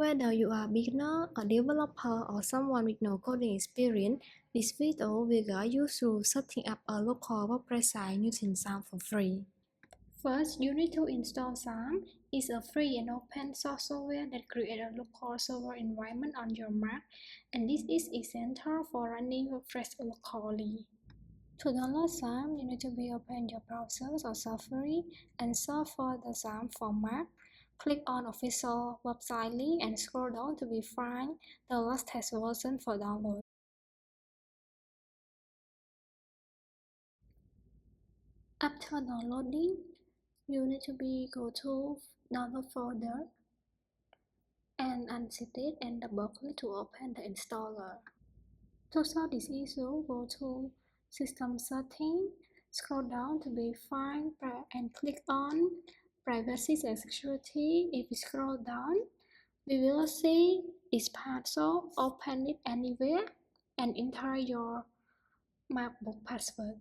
Whether you are a beginner, a developer, or someone with no coding experience, this video will guide you through setting up a local WordPress site using XAMPP for free. First, you need to install XAMPP. It's a free and open source software that creates a local server environment on your Mac, and this is essential for running WordPress locally. To download XAMPP, you need to open your browser or Safari and search for the XAMPP format. Click on official website link and scroll down to find the latest version for download. After downloading, you need to go to download folder and unzip it and double click to open the installer. To solve this issue, go to System Settings, scroll down to find and click on Privacy and Security. If we scroll down, we will see this part, so open it anywhere and enter your MacBook password.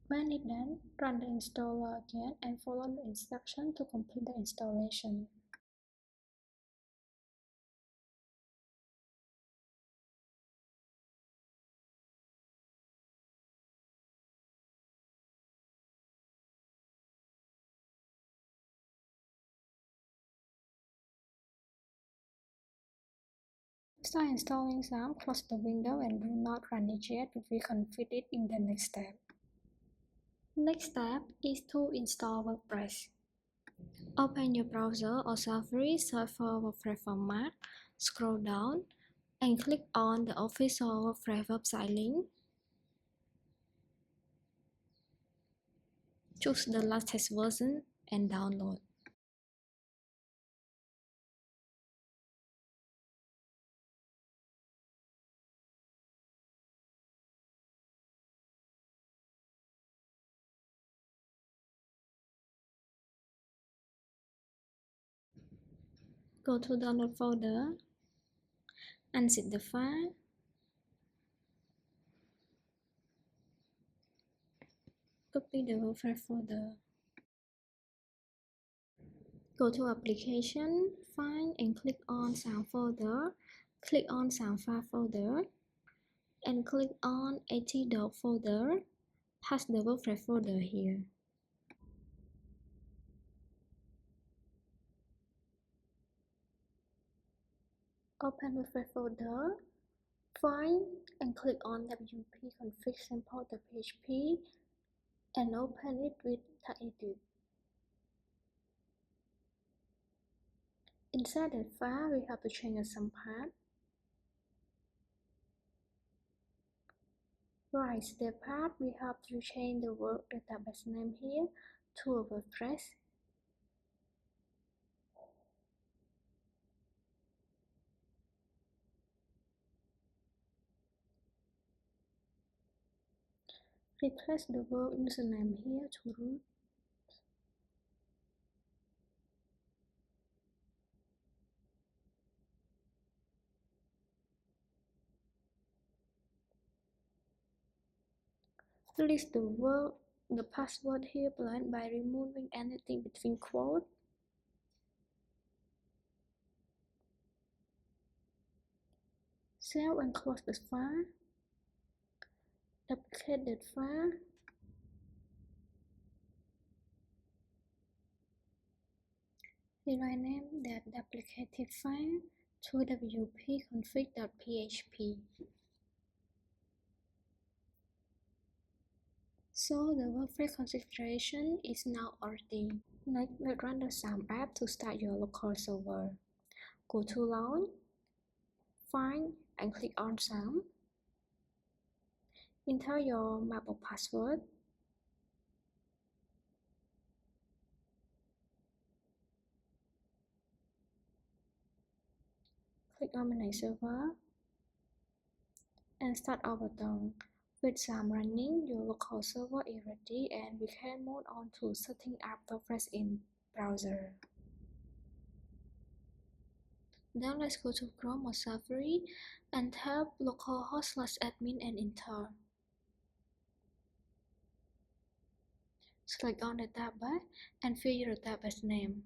When it's done, run the installer again and follow the instructions to complete the installation. After installing XAMPP, close the window and do not run it yet. We configure it in the next step. Next step is to install WordPress. Open your browser or Safari, search for WordPress format, scroll down, and click on the official WordPress website link. Choose the latest version and download. Go to download folder, unzip the file, copy the WordPress folder. Go to application, find and click on sound folder, click on sound file folder, and click on AT folder, paste the WordPress folder here. Open WordPress folder, find and click on WP config sample.php and open it with TextEdit. Inside that file, we have to change some part. Right, step part, we have to change the word database name here to a WordPress. Replace the word username here to root. List the password here blank by removing anything between quotes. Save and close the file. Duplicate the file. Rename that duplicated file to wp-config.php. So the WordPress configuration is now ready. Next, let's run the XAMPP app to start your local server. Go to Launch, Find and click on XAMPP. Enter your MacBook password. Click on Manage Server and start our button. With XAMPP running, your local server is ready and we can move on to setting up WordPress in browser. Now let's go to Chrome or Safari and type localhost/admin and enter. Click on the database and fill your database name.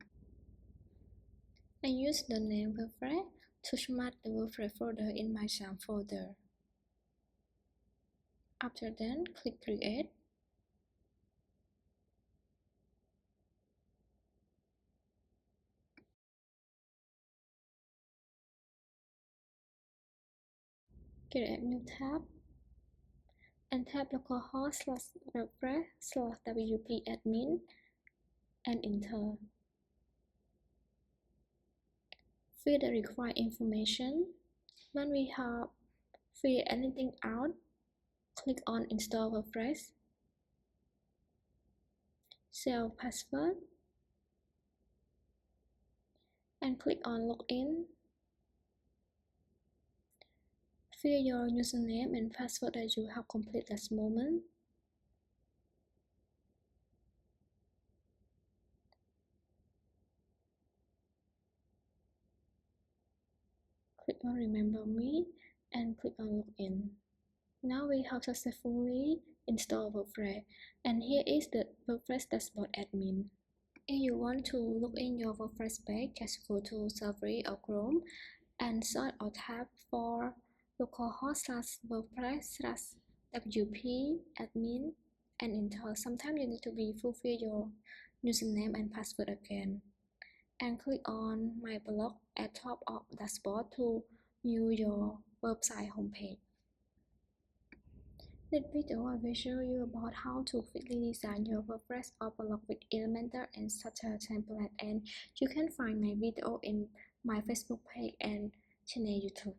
I use the name WordPress to smart the WordPress folder in my XAMPP folder. After that, click Create. Create new tab and type localhost/WordPress/WP admin and enter. Fill the required information. When we have filled anything out, click on Install WordPress. Save password and click on Login. Fill your username and password that you have completed last moment. Click on Remember Me and click on Login. Now we have successfully installed WordPress, and here is the WordPress dashboard admin. If you want to look in your WordPress page, just go to Safari or Chrome and search or type for localhost/WordPress/WP admin and enter. Sometimes you need to fulfill your username and password again. And click on My Blog at top of the dashboard to view your website homepage. This video I will show you about how to quickly design your WordPress or blog with Elementor and Starter template, and you can find my video in my Facebook page and channel YouTube.